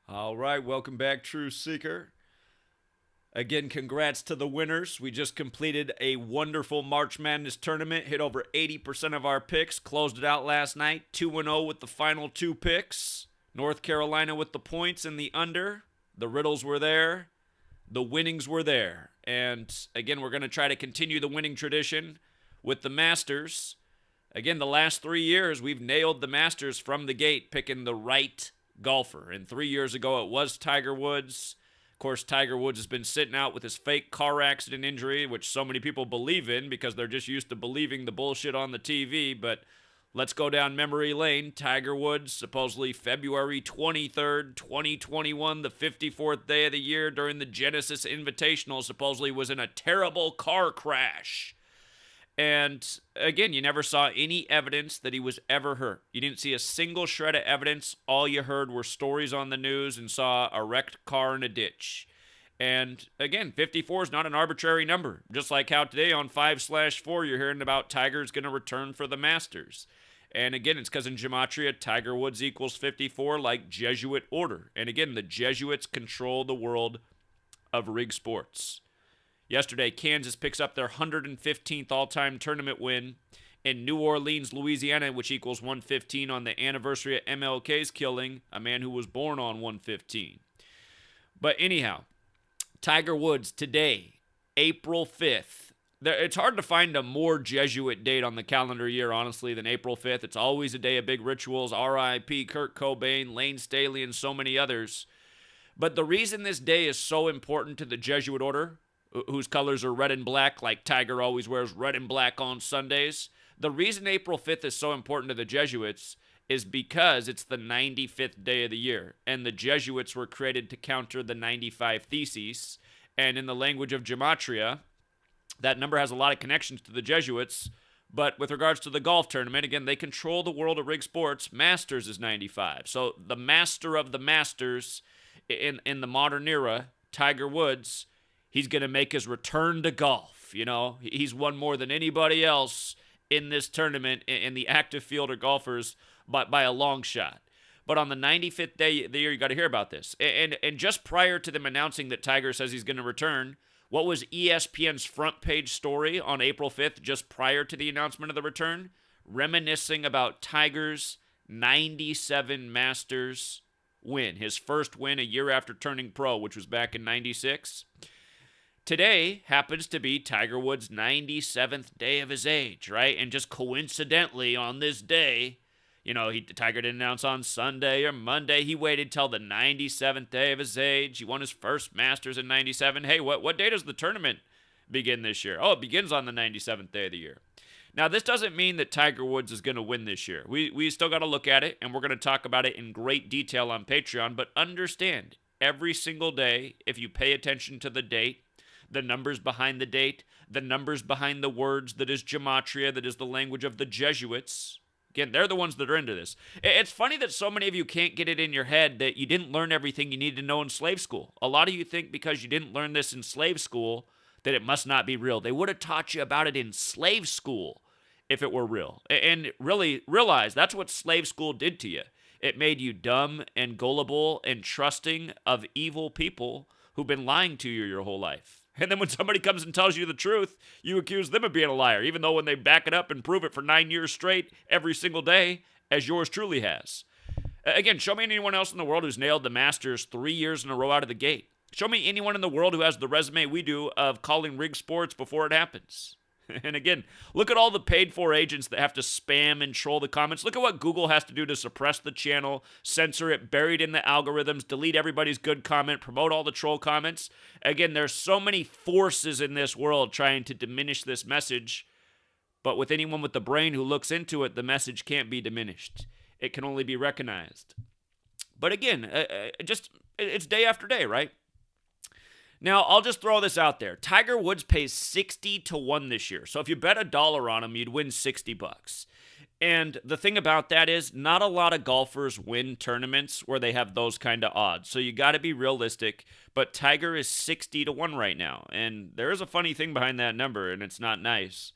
All right, welcome back, True Seeker. Again, congrats to the winners. We just completed a wonderful March Madness tournament, hit over 80% of our picks, closed it out last night, 2-0 with the final two picks. North Carolina with the points and the under. The riddles were there, the winnings were there. And again, we're going to try to continue the winning tradition with the Masters. Again, the last 3 years, we've nailed the Masters from the gate, picking the right golfer. And 3 years ago, it was Tiger Woods. Of course, Tiger Woods has been sitting out with his fake car accident injury, which so many people believe in because they're just used to believing the bullshit on the TV. But let's go down memory lane. Tiger Woods, supposedly February 23rd, 2021, the 54th day of the year during the Genesis Invitational, supposedly was in a terrible car crash. And again, you never saw any evidence that he was ever hurt. You didn't see a single shred of evidence. All you heard were stories on the news and saw a wrecked car in a ditch. And again, 54 is not an arbitrary number. Just like how today on 5/4, you're hearing about Tiger's going to return for the Masters. And again, it's because in Gematria, Tiger Woods equals 54 like Jesuit order. And again, the Jesuits control the world of rig sports. Yesterday, Kansas picks up their 115th all-time tournament win in New Orleans, Louisiana, which equals 115 on the anniversary of MLK's killing, a man who was born on 115. But anyhow, Tiger Woods today, April 5th. It's hard to find a more Jesuit date on the calendar year, honestly, than April 5th. It's always a day of big rituals. R.I.P. Kurt Cobain, Lane Staley, and so many others. But the reason this day is so important to the Jesuit order, whose colors are red and black, like Tiger always wears red and black on Sundays. The reason April 5th is so important to the Jesuits is because it's the 95th day of the year, and the Jesuits were created to counter the 95 Theses. And in the language of Gematria, that number has a lot of connections to the Jesuits. But with regards to the golf tournament, again, they control the world of rig sports. Masters is 95. So the master of the Masters in the modern era, Tiger Woods, he's going to make his return to golf. You know, he's won more than anybody else in this tournament in the active field of golfers by a long shot. But on the 95th day of the year, you got to hear about this. And just prior to them announcing that Tiger says he's going to return, what was ESPN's front page story on April 5th, just prior to the announcement of the return? Reminiscing about Tiger's 97 Masters win, his first win a year after turning pro, which was back in 96. Today happens to be Tiger Woods' 97th day of his age, right? And just coincidentally on this day, you know, Tiger didn't announce on Sunday or Monday. He waited till the 97th day of his age. He won his first Masters in 97. Hey, what day does the tournament begin this year? Oh, it begins on the 97th day of the year. Now, this doesn't mean that Tiger Woods is going to win this year. We still got to look at it, and we're going to talk about it in great detail on Patreon. But understand, every single day, if you pay attention to the date, the numbers behind the date, the numbers behind the words that is Gematria, that is the language of the Jesuits. Again, they're the ones that are into this. It's funny that so many of you can't get it in your head that you didn't learn everything you needed to know in slave school. A lot of you think because you didn't learn this in slave school that it must not be real. They would have taught you about it in slave school if it were real. And really realize that's what slave school did to you. It made you dumb and gullible and trusting of evil people who've been lying to you your whole life. And then when somebody comes and tells you the truth, you accuse them of being a liar, even though when they back it up and prove it for 9 years straight, every single day, as yours truly has. Again, show me anyone else in the world who's nailed the Masters 3 years in a row out of the gate. Show me anyone in the world who has the resume we do of calling rig sports before it happens. And again, look at all the paid-for agents that have to spam and troll the comments. Look at what Google has to do to suppress the channel, censor it, buried in the algorithms, delete everybody's good comment, promote all the troll comments. Again, there's so many forces in this world trying to diminish this message, but with anyone with the brain who looks into it, the message can't be diminished. It can only be recognized. But again, it's day after day, right? Now, I'll just throw this out there. Tiger Woods pays 60-1 this year. So if you bet $1 on him, you'd win $60. And the thing about that is not a lot of golfers win tournaments where they have those kind of odds. So you got to be realistic. But Tiger is 60-1 right now. And there is a funny thing behind that number, and it's not nice.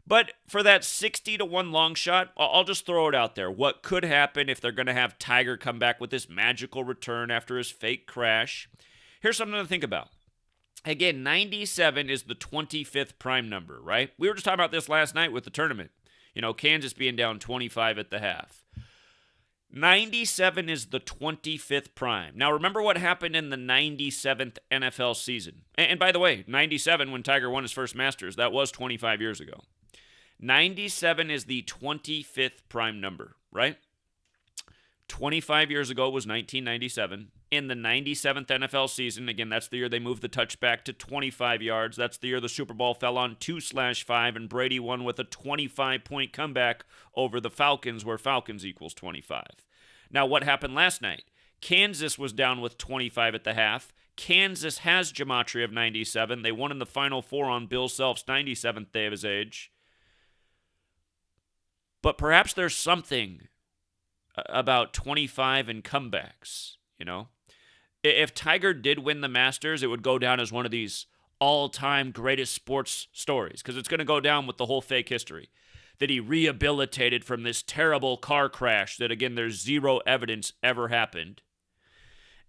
But for that 60-1 long shot, I'll just throw it out there. What could happen if they're going to have Tiger come back with this magical return after his fake crash? Here's something to think about. Again, 97 is the 25th prime number, right? We were just talking about this last night with the tournament. Kansas being down 25 at the half. 97 is the 25th prime. Now, remember what happened in the 97th NFL season. And by the way, 97, when Tiger won his first Masters, that was 25 years ago. 97 is the 25th prime number, right? 25 years ago was 1997. In the 97th NFL season, again, that's the year they moved the touchback to 25 yards. That's the year the Super Bowl fell on 2/5, and Brady won with a 25-point comeback over the Falcons, where Falcons equals 25. Now, what happened last night? Kansas was down with 25 at the half. Kansas has Gematria of 97. They won in the Final Four on Bill Self's 97th day of his age. But perhaps there's something about 25 and comebacks, If Tiger did win the Masters, it would go down as one of these all-time greatest sports stories, because it's going to go down with the whole fake history, that he rehabilitated from this terrible car crash that, again, there's zero evidence ever happened.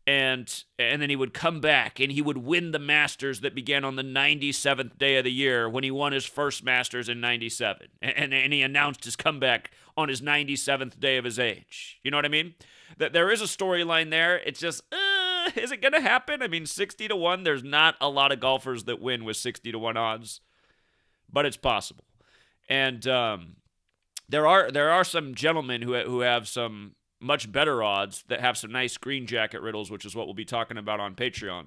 And then he would come back and he would win the Masters that began on the 97th day of the year when he won his first Masters in 97. And he announced his comeback on his 97th day of his age. You know what I mean? That there is a storyline there. It's just, is it going to happen? I mean, 60-1, there's not a lot of golfers that win with 60-1 odds, but it's possible. And there are some gentlemen who have some much better odds that have some nice green jacket riddles, which is what we'll be talking about on Patreon.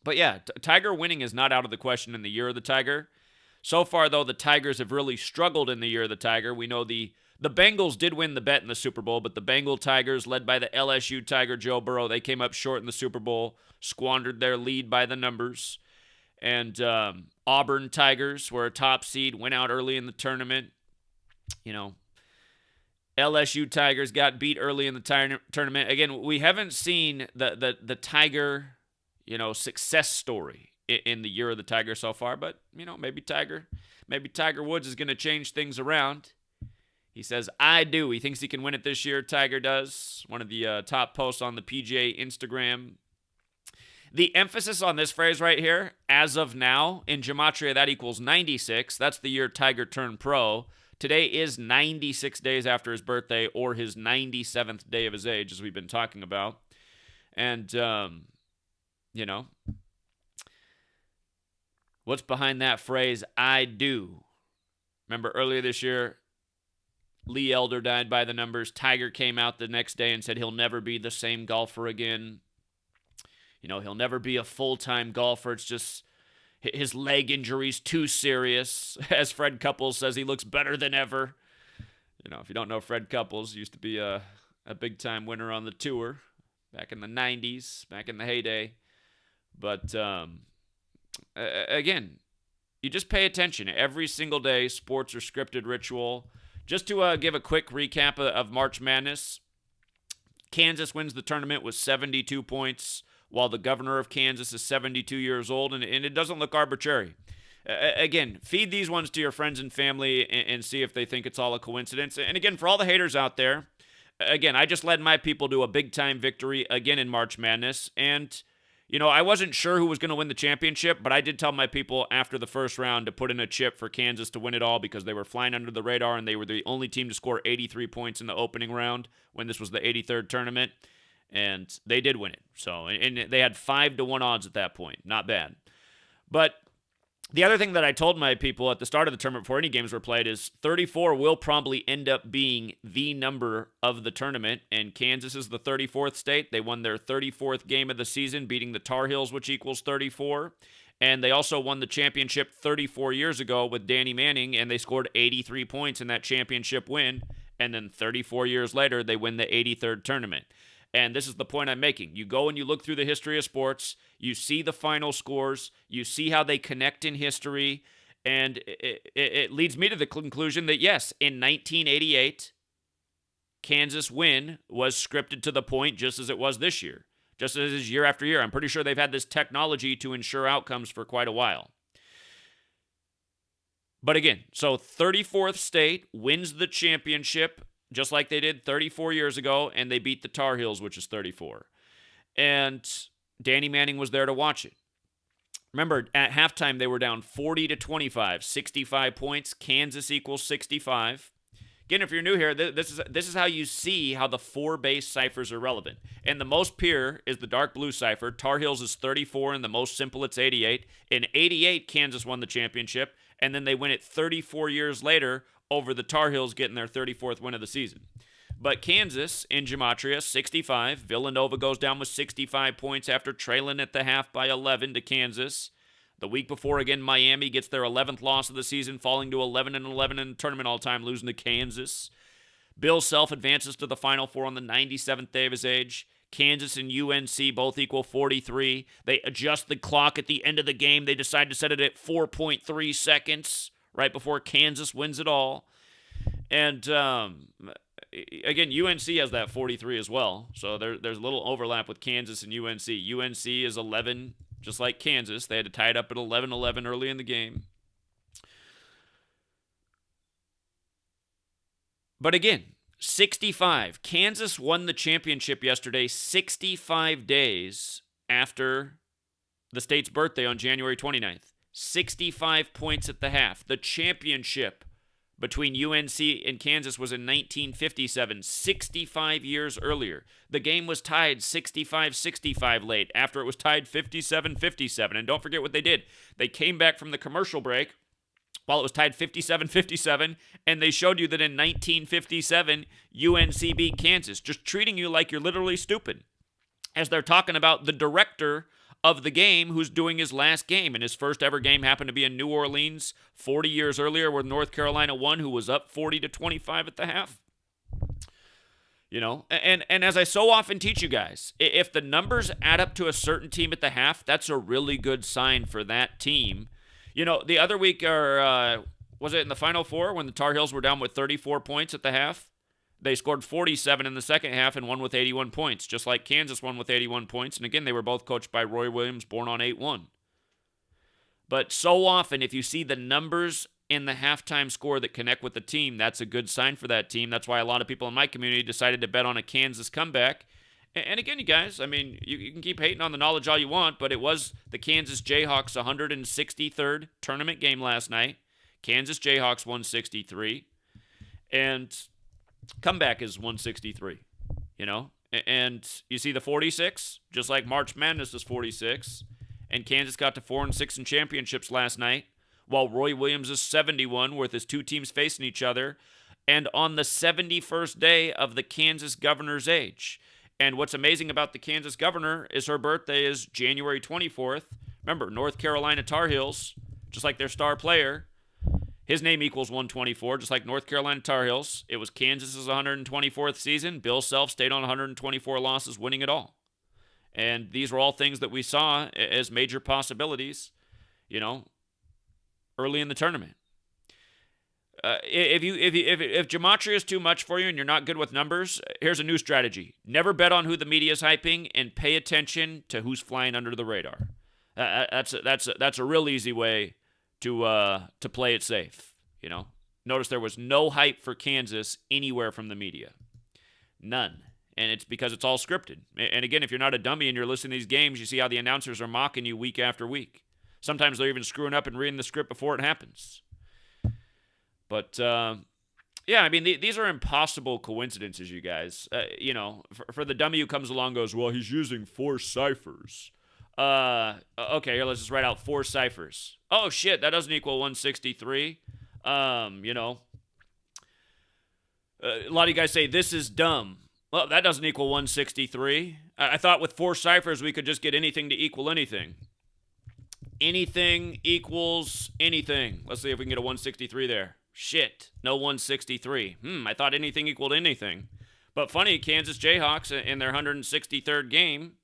But yeah, Tiger winning is not out of the question in the year of the Tiger. So far, though, the Tigers have really struggled in the year of the Tiger. We know the Bengals did win the bet in the Super Bowl, but the Bengal Tigers, led by the LSU Tiger Joe Burrow, they came up short in the Super Bowl, squandered their lead by the numbers. And Auburn Tigers were a top seed, went out early in the tournament. LSU Tigers got beat early in the tournament. Again, we haven't seen the Tiger, success story in the year of the Tiger so far, but, maybe Tiger Woods is going to change things around. He says, I do. He thinks he can win it this year. Tiger does. One of the top posts on the PGA Instagram. The emphasis on this phrase right here, as of now, in Gematria, that equals 96. That's the year Tiger turned pro. Today is 96 days after his birthday, or his 97th day of his age, as we've been talking about. And, what's behind that phrase, I do? Remember earlier this year, Lee Elder died by the numbers. Tiger came out the next day and said he'll never be the same golfer again. He'll never be a full-time golfer. It's just his leg injury's too serious. As Fred Couples says, he looks better than ever. If you don't know Fred Couples, he used to be a big-time winner on the tour back in the 90s, back in the heyday. But, again, you just pay attention. Every single day, sports are scripted ritual. Just to give a quick recap of March Madness, Kansas wins the tournament with 72 points, while the governor of Kansas is 72 years old, and it doesn't look arbitrary. Again, feed these ones to your friends and family and see if they think it's all a coincidence. And again, for all the haters out there, again, I just led my people to a big-time victory again in March Madness, and I wasn't sure who was going to win the championship, but I did tell my people after the first round to put in a chip for Kansas to win it all because they were flying under the radar and they were the only team to score 83 points in the opening round when this was the 83rd tournament, and they did win it. So, and they had 5-1 odds at that point. Not bad. But the other thing that I told my people at the start of the tournament before any games were played is 34 will probably end up being the number of the tournament, and Kansas is the 34th state. They won their 34th game of the season, beating the Tar Heels, which equals 34, and they also won the championship 34 years ago with Danny Manning, and they scored 83 points in that championship win, and then 34 years later, they win the 83rd tournament. And this is the point I'm making. You go and you look through the history of sports, you see the final scores, you see how they connect in history, and it leads me to the conclusion that, yes, in 1988, Kansas win was scripted to the point just as it was this year, just as it is year after year. I'm pretty sure they've had this technology to ensure outcomes for quite a while. But again, so 34th State wins the championship just like they did 34 years ago, and they beat the Tar Heels, which is 34. And Danny Manning was there to watch it. Remember, at halftime, they were down 40-25, 65 points. Kansas equals 65. Again, if you're new here, this is how you see how the four base ciphers are relevant. And the most pure is the dark blue cipher. Tar Heels is 34, and the most simple, it's 88. In 88, Kansas won the championship, and then they win it 34 years later over the Tar Heels, getting their 34th win of the season. But Kansas in Gematria, 65. Villanova goes down with 65 points after trailing at the half by 11 to Kansas. The week before, again, Miami gets their 11th loss of the season, falling to 11-11 in the tournament all-time, losing to Kansas. Bill Self advances to the Final Four on the 97th day of his age. Kansas and UNC both equal 43. They adjust the clock at the end of the game. They decide to set it at 4.3 seconds right before Kansas wins it all. And again, UNC has that 43 as well. So there's a little overlap with Kansas and UNC. UNC is 11, just like Kansas. They had to tie it up at 11-11 early in the game. But again, 65. Kansas won the championship yesterday 65 days after the state's birthday on January 29th. 65 points at the half. The championship between UNC and Kansas was in 1957, 65 years earlier. The game was tied 65-65 late after it was tied 57-57. And don't forget what they did. They came back from the commercial break while it was tied 57-57, and they showed you that in 1957, UNC beat Kansas, just treating you like you're literally stupid. As they're talking about the director of the game who's doing his last game, and his first ever game happened to be in New Orleans 40 years earlier where North Carolina won, who was up 40-25 at the half. You know, and as I so often teach you guys, if the numbers add up to a certain team at the half, that's a really good sign for that team. You know, the other week, or was it in the Final Four when the Tar Heels were down with 34 points at the half? They scored 47 in the second half and won with 81 points, just like Kansas won with 81 points. And again, they were both coached by Roy Williams, born on 8-1. But so often, if you see the numbers in the halftime score that connect with the team, that's a good sign for that team. That's why a lot of people in my community decided to bet on a Kansas comeback. And again, you guys, I mean, you can keep hating on the knowledge all you want, but it was the Kansas Jayhawks' 163rd tournament game last night. Kansas Jayhawks 163. And comeback is 163, you know? And you see the 46, just like March Madness is 46. And Kansas got to 4-6 in championships last night, while Roy Williams is 71 with his two teams facing each other. And on the 71st day of the Kansas governor's age. And what's amazing about the Kansas governor is her birthday is January 24th. Remember, North Carolina Tar Heels, just like their star player, his name equals 124, just like North Carolina Tar Heels. It was Kansas's 124th season. Bill Self stayed on 124 losses, winning it all. And these were all things that we saw as major possibilities, early in the tournament. If Gematria is too much for you and you're not good with numbers, here's a new strategy. Never bet on who the media is hyping, and pay attention to who's flying under the radar. That's a real easy way to play it safe. Notice there was no hype for Kansas anywhere from the media, none, and it's because it's all scripted. And again, if you're not a dummy and you're listening to these games, you see how the announcers are mocking you week after week. Sometimes they're even screwing up and reading the script before it happens. But, yeah, I mean, these are impossible coincidences, you guys. For the dummy who comes along and goes, well, he's using 4 ciphers. Okay, here, let's just write out 4 ciphers. Oh, shit, that doesn't equal 163. A lot of you guys say, this is dumb. Well, that doesn't equal 163. I thought with 4 ciphers we could just get anything to equal anything. Anything equals anything. Let's see if we can get a 163 there. Shit, no 163. I thought anything equaled anything. But funny, Kansas Jayhawks in their 163rd game,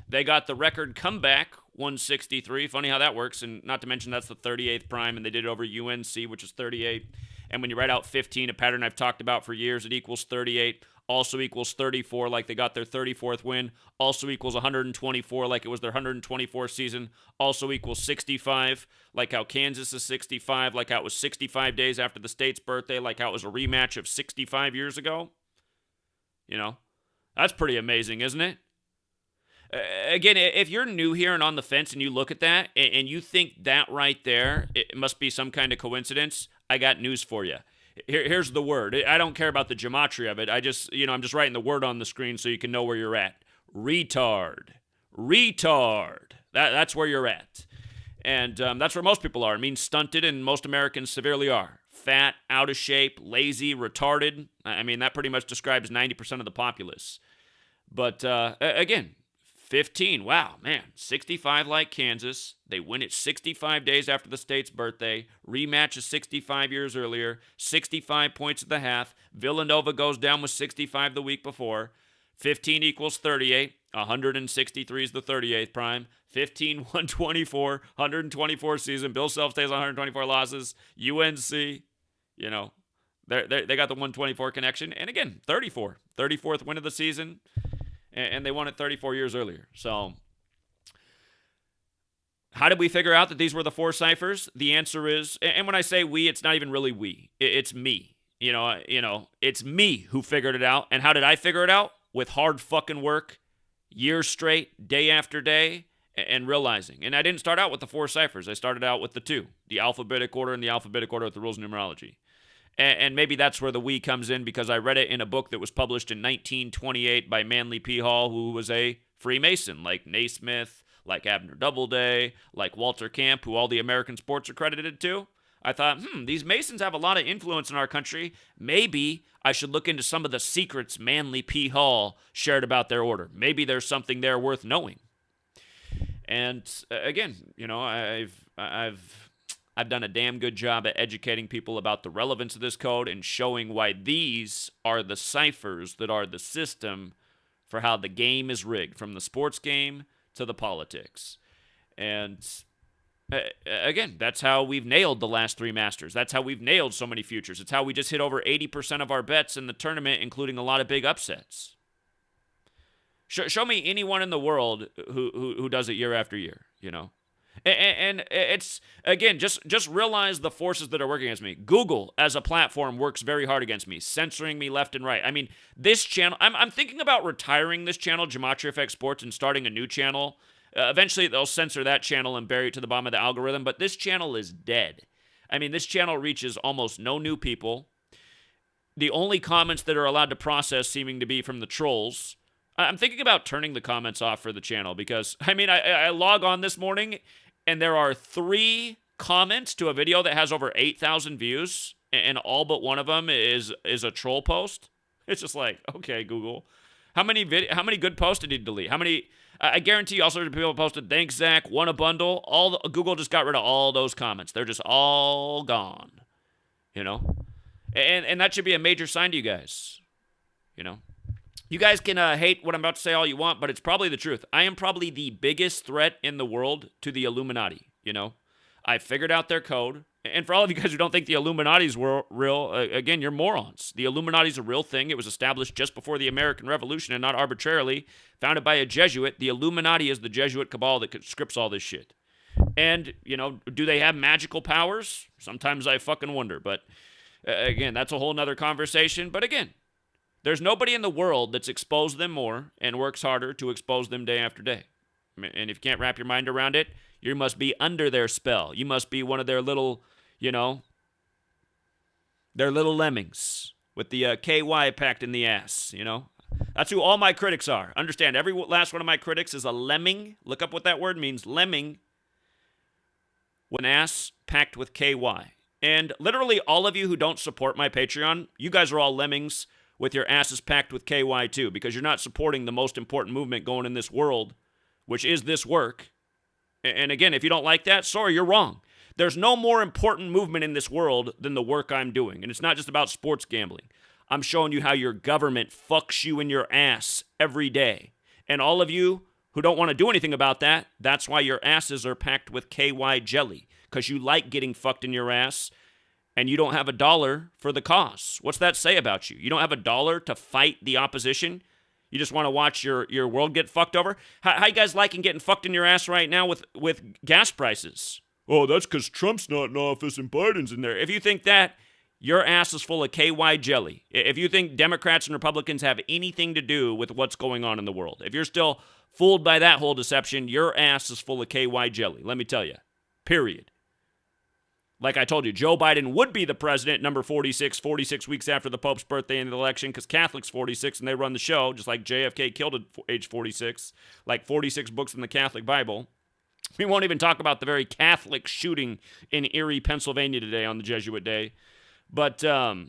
they got the record comeback 163. Funny how that works, and not to mention that's the 38th prime, and they did it over UNC, which is 38. And when you write out 15, a pattern I've talked about for years, it equals 38, also equals 34, like they got their 34th win, also equals 124, like it was their 124th season, also equals 65, like how Kansas is 65, like how it was 65 days after the state's birthday, like how it was a rematch of 65 years ago. You know, that's pretty amazing, isn't it? Again, if you're new here and on the fence and you look at that and you think that right there, it must be some kind of coincidence, I got news for you. Here's the word. I don't care about the gematria of it. I'm just writing the word on the screen so you can know where you're at. Retard. Retard. That's where you're at. And that's where most people are. It means stunted, and most Americans severely are. Fat, out of shape, lazy, retarded. I mean, that pretty much describes 90% of the populace. But again, 15, wow, man, 65 like Kansas. They win it 65 days after the state's birthday. Rematch is 65 years earlier. 65 points at the half. Villanova goes down with 65 the week before. 15 equals 38. 163 is the 38th prime. 15, 124, 124 season. Bill Self stays on 124 losses. UNC, you know, they got the 124 connection. And again, 34th win of the season. And they won it 34 years earlier. So how did we figure out that these were the four ciphers? The answer is, and when I say we, it's not even really we. It's me. You know, it's me who figured it out. And how did I figure it out? With hard fucking work, years straight, day after day, and realizing. And I didn't start out with the four ciphers. I started out with the two, the alphabetic order and the alphabetic order with the rules of numerology. And maybe that's where the we comes in, because I read it in a book that was published in 1928 by Manly P. Hall, who was a Freemason, like Naismith, like Abner Doubleday, like Walter Camp, who all the American sports are credited to. I thought, these Masons have a lot of influence in our country. Maybe I should look into some of the secrets Manly P. Hall shared about their order. Maybe there's something there worth knowing. And again, you know, I've done a damn good job at educating people about the relevance of this code and showing why these are the ciphers that are the system for how the game is rigged, from the sports game to the politics. And again, that's how we've nailed the last three Masters. That's how we've nailed so many futures. It's how we just hit over 80% of our bets in the tournament, including a lot of big upsets. Show me anyone in the world who does it year after year, you know? And it's, again, just realize the forces that are working against me. Google, as a platform, works very hard against me, censoring me left and right. I mean, this channel, I'm thinking about retiring this channel, Gematria Effect Sports, and starting a new channel. Eventually, they'll censor that channel and bury it to the bottom of the algorithm, but this channel is dead. I mean, this channel reaches almost no new people. The only comments that are allowed to process seeming to be from the trolls. I'm thinking about turning the comments off for the channel because, I mean, I log on this morning, and there are 3 comments to a video that has over 8,000 views, and all but one of them is a troll post. It's just like, okay, Google, how many good posts did you delete? How many? I guarantee you, also people posted, "Thanks, Zach, won a bundle." Google just got rid of all those comments. They're just all gone. You know, and that should be a major sign to you guys. You know. You guys can hate what I'm about to say all you want, but it's probably the truth. I am probably the biggest threat in the world to the Illuminati, you know? I figured out their code. And for all of you guys who don't think the Illuminati's real, again, you're morons. The Illuminati's a real thing. It was established just before the American Revolution and not arbitrarily. Founded by a Jesuit. The Illuminati is the Jesuit cabal that scripts all this shit. And, you know, do they have magical powers? Sometimes I fucking wonder. But, again, that's a whole nother conversation. But, again, there's nobody in the world that's exposed them more and works harder to expose them day after day. And if you can't wrap your mind around it, you must be under their spell. You must be one of their little, you know, their little lemmings with the KY packed in the ass, you know. That's who all my critics are. Understand, every last one of my critics is a lemming. Look up what that word means, lemming, with an ass packed with KY. And literally all of you who don't support my Patreon, you guys are all lemmings with your asses packed with KY too, because you're not supporting the most important movement going in this world, which is this work. And again, if you don't like that, sorry, you're wrong. There's no more important movement in this world than the work I'm doing. And it's not just about sports gambling. I'm showing you how your government fucks you in your ass every day. And all of you who don't want to do anything about that, that's why your asses are packed with KY jelly, because you like getting fucked in your ass. and you don't have a dollar for the cause. What's that say about you? You don't have a dollar to fight the opposition? You just want to watch your world get fucked over? How you guys liking getting fucked in your ass right now with gas prices? Oh, that's because Trump's not in office and Biden's in there. If you think that, your ass is full of KY jelly. If you think Democrats and Republicans have anything to do with what's going on in the world, if you're still fooled by that whole deception, your ass is full of KY jelly. Let me tell you. Period. Like I told you, Joe Biden would be the president, number 46 weeks after the Pope's birthday in the election, because Catholics 46 and they run the show, just like JFK killed at age 46, like 46 books in the Catholic Bible. We won't even talk about the very Catholic shooting in Erie, Pennsylvania today on the Jesuit Day. But the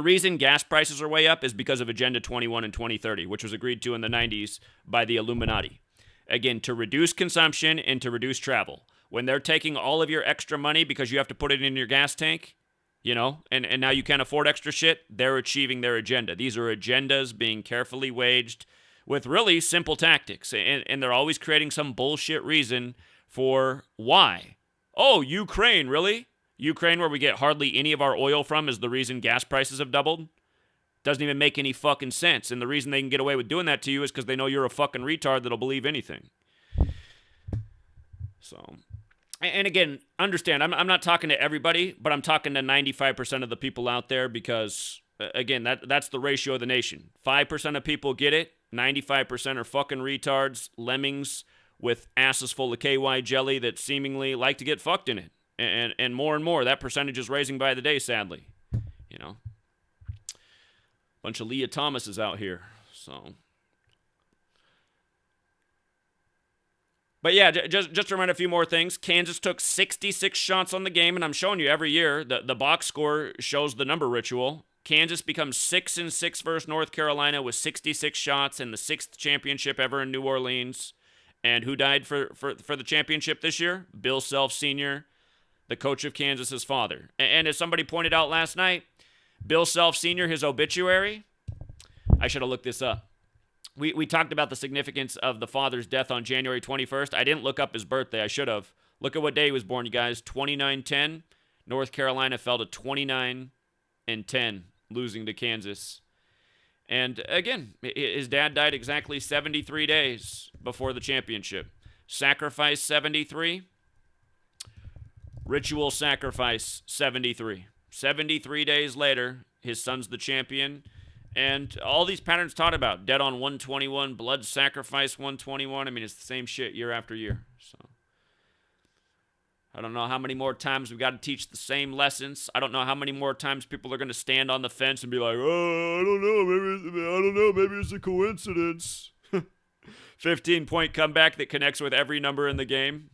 reason gas prices are way up is because of Agenda 21 in 2030, which was agreed to in the 90s by the Illuminati. Again, to reduce consumption and to reduce travel. When they're taking all of your extra money because you have to put it in your gas tank, you know, and now you can't afford extra shit, they're achieving their agenda. These are agendas being carefully waged with really simple tactics, and they're always creating some bullshit reason for why. Oh, Ukraine, really? Ukraine, where we get hardly any of our oil from, is the reason gas prices have doubled? Doesn't even make any fucking sense. And the reason they can get away with doing that to you is because they know you're a fucking retard that'll believe anything. So, and again, understand, I'm not talking to everybody, but I'm talking to 95% of the people out there because, again, that's the ratio of the nation. 5% of people get it. 95% are fucking retards, lemmings with asses full of KY jelly that seemingly like to get fucked in it. And more, that percentage is raising by the day, sadly. You know? Bunch of Leah Thomases out here, so. But yeah, just to remind a few more things. Kansas took 66 shots on the game, and I'm showing you every year. The box score shows the number ritual. Kansas becomes 6-6 versus North Carolina with 66 shots in the 6th championship ever in New Orleans. And who died for the championship this year? Bill Self Sr., the coach of Kansas's father. And as somebody pointed out last night, Bill Self Sr., his obituary, I should have looked this up. We talked about the significance of the father's death on January 21st. I didn't look up his birthday. I should have. Look at what day he was born, you guys. 29-10. North Carolina fell to 29-10, losing to Kansas. And again, his dad died exactly 73 days before the championship. Sacrifice 73. Ritual sacrifice 73. 73 days later, his son's the champion. And all these patterns taught about. Dead on 121, blood sacrifice 121. I mean, it's the same shit year after year. So I don't know how many more times we've got to teach the same lessons. I don't know how many more times people are going to stand on the fence and be like, oh, I don't know, maybe it's a coincidence. 15-point comeback that connects with every number in the game.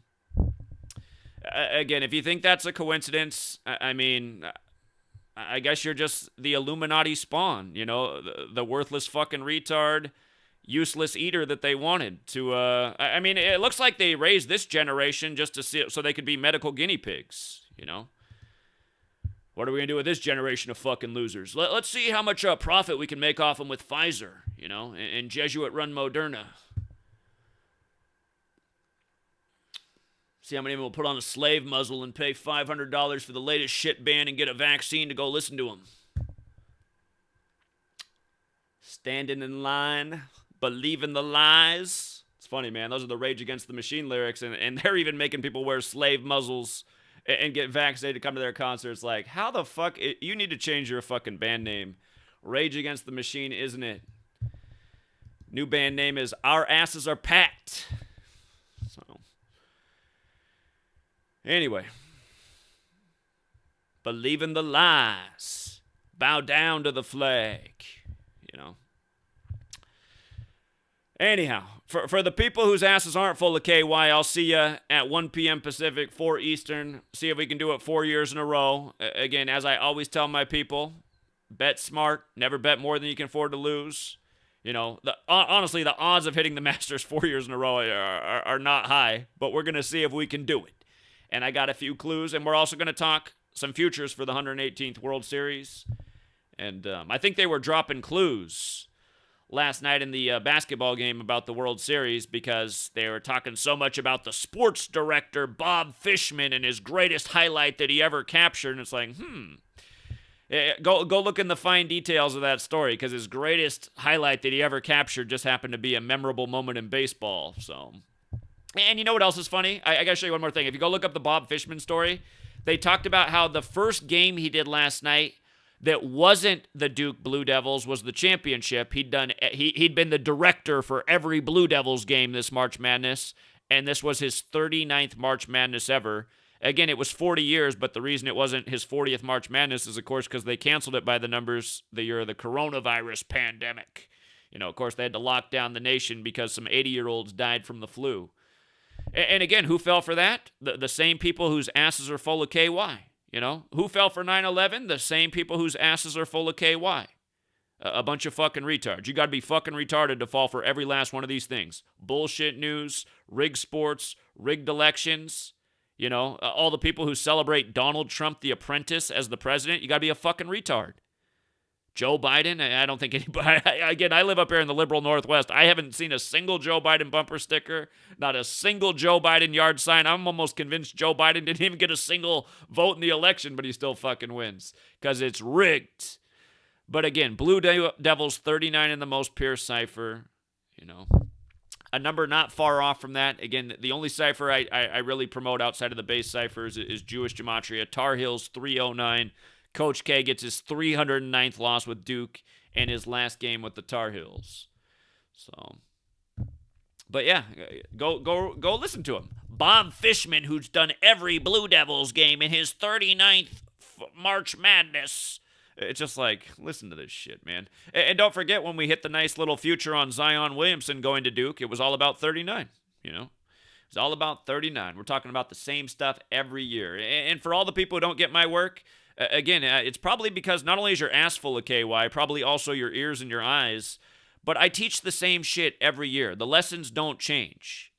Again, if you think that's a coincidence, I mean, I guess you're just the Illuminati spawn, you know, the worthless fucking retard, useless eater that they wanted to, I mean, it looks like they raised this generation just to see, so they could be medical guinea pigs, you know? What are we going to do with this generation of fucking losers? Let's see how much profit we can make off them with Pfizer, you know, and Jesuit-run Moderna. See how many of them will put on a slave muzzle and pay $500 for the latest shit band and get a vaccine to go listen to them. Standing in line, believing the lies. It's funny, man. Those are the Rage Against the Machine lyrics, and they're even making people wear slave muzzles and get vaccinated to come to their concerts. Like, how the fuck? You need to change your fucking band name. Rage Against the Machine, isn't it? New band name is Our Asses Are Packed. So, anyway. Believe in the lies. Bow down to the flag. You know. Anyhow, for the people whose asses aren't full of KY, I'll see you at 1 p.m. Pacific, 4 Eastern. See if we can do it 4 years in a row. Again, as I always tell my people, bet smart. Never bet more than you can afford to lose. You know, honestly, the odds of hitting the Masters 4 years in a row are not high, but we're going to see if we can do it. And I got a few clues, and we're also going to talk some futures for the 118th World Series. And I think they were dropping clues last night in the basketball game about the World Series because they were talking so much about the sports director, Bob Fishman, and his greatest highlight that he ever captured. And it's like, Go look in the fine details of that story because his greatest highlight that he ever captured just happened to be a memorable moment in baseball. So, and you know what else is funny? I got to show you one more thing. If you go look up the Bob Fishman story, they talked about how the first game he did last night that wasn't the Duke Blue Devils was the championship. He'd been the director for every Blue Devils game this March Madness, and this was his 39th March Madness ever. Again, it was 40 years, but the reason it wasn't his 40th March Madness is, of course, because they canceled it by the numbers the year of the coronavirus pandemic. Of course, they had to lock down the nation because some 80-year-olds died from the flu. And again, who fell for that? The same people whose asses are full of KY. Who fell for 9/11? The same people whose asses are full of KY. A bunch of fucking retards. You got to be fucking retarded to fall for every last one of these things. Bullshit news, rigged sports, rigged elections. All the people who celebrate Donald Trump, the apprentice, as the president. You got to be a fucking retard. Joe Biden, I don't think anybody, again, I live up here in the liberal Northwest. I haven't seen a single Joe Biden bumper sticker, not a single Joe Biden yard sign. I'm almost convinced Joe Biden didn't even get a single vote in the election, but he still fucking wins because it's rigged. But again, Blue Devils 39 in the most pure cipher, A number not far off from that. Again, the only cipher I really promote outside of the base ciphers is Jewish Gematria. Tar Heels 309. Coach K gets his 309th loss with Duke and his last game with the Tar Heels. So, but yeah, go listen to him. Bob Fishman, who's done every Blue Devils game in his 39th March Madness. It's just like, listen to this shit, man. And don't forget when we hit the nice little future on Zion Williamson going to Duke, it was all about 39, It's all about 39. We're talking about the same stuff every year. And for all the people who don't get my work, again, it's probably because not only is your ass full of KY, probably also your ears and your eyes, but I teach the same shit every year. The lessons don't change,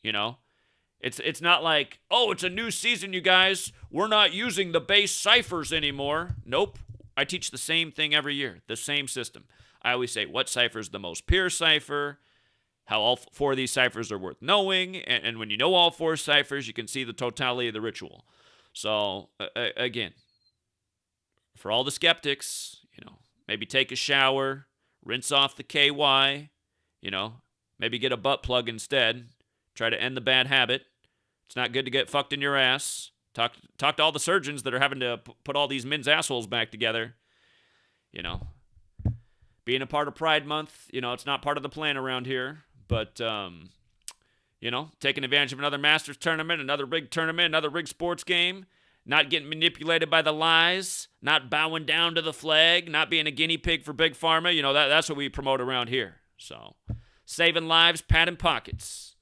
It's not like, oh, it's a new season, you guys. We're not using the base ciphers anymore. Nope. I teach the same thing every year, the same system. I always say, what cipher is the most pure cipher? How all four of these ciphers are worth knowing. And when you know all four ciphers, you can see the totality of the ritual. So, again, for all the skeptics, maybe take a shower, rinse off the KY, maybe get a butt plug instead. Try to end the bad habit. It's not good to get fucked in your ass. Talk to all the surgeons that are having to put all these men's assholes back together. Being a part of Pride Month, it's not part of the plan around here. But, taking advantage of another Masters tournament, another big tournament, another rigged sports game. Not getting manipulated by the lies, not bowing down to the flag, not being a guinea pig for Big Pharma. That's what we promote around here. So, saving lives, patting pockets.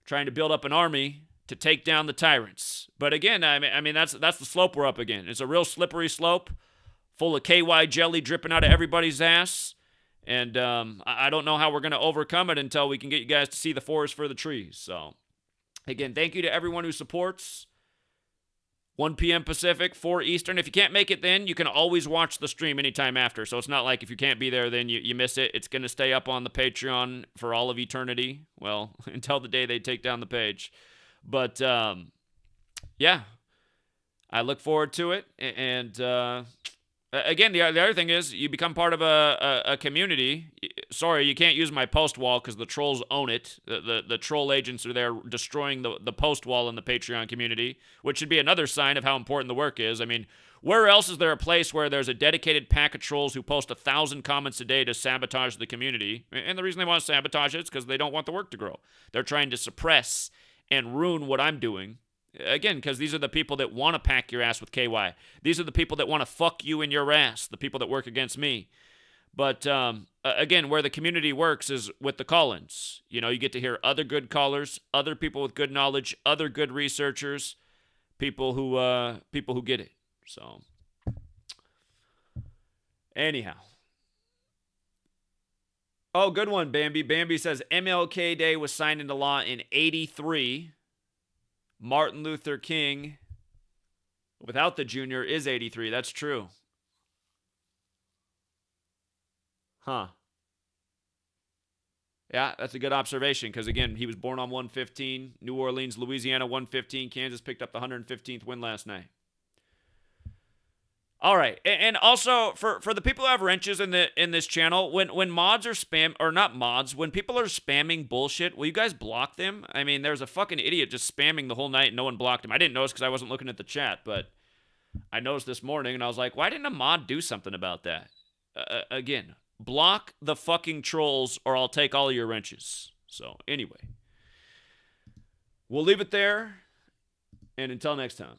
Trying to build up an army to take down the tyrants. But again, I mean that's the slope we're up again. It's a real slippery slope, full of KY jelly dripping out of everybody's ass. And I don't know how we're going to overcome it until we can get you guys to see the forest for the trees. So, again, thank you to everyone who supports. 1 p.m. Pacific, 4 Eastern. If you can't make it then, you can always watch the stream anytime after. So it's not like if you can't be there, then you miss it. It's going to stay up on the Patreon for all of eternity. Well, until the day they take down the page. But, yeah, I look forward to it. And, again, the other thing is you become part of a community. Sorry, you can't use my post wall because the trolls own it. The troll agents are there destroying the post wall in the Patreon community, which should be another sign of how important the work is. I mean, where else is there a place where there's a dedicated pack of trolls who post 1,000 comments a day to sabotage the community? And the reason they want to sabotage it is because they don't want the work to grow. They're trying to suppress and ruin what I'm doing. Again, because these are the people that want to pack your ass with KY. These are the people that want to fuck you in your ass, the people that work against me. But, again, where the community works is with the call-ins. You get to hear other good callers, other people with good knowledge, other good researchers, people who get it. So, anyhow. Oh, good one, Bambi. Bambi says MLK Day was signed into law in 83. Martin Luther King, without the junior, is 83. That's true. Huh. Yeah, that's a good observation because, again, he was born on 115. New Orleans, Louisiana, 115. Kansas picked up the 115th win last night. All right, and also for the people who have wrenches in this channel, when mods are when people are spamming bullshit, will you guys block them? I mean, there's a fucking idiot just spamming the whole night and no one blocked him. I didn't notice because I wasn't looking at the chat, but I noticed this morning and I was like, why didn't a mod do something about that? Again, block the fucking trolls or I'll take all of your wrenches. So anyway, we'll leave it there, and until next time.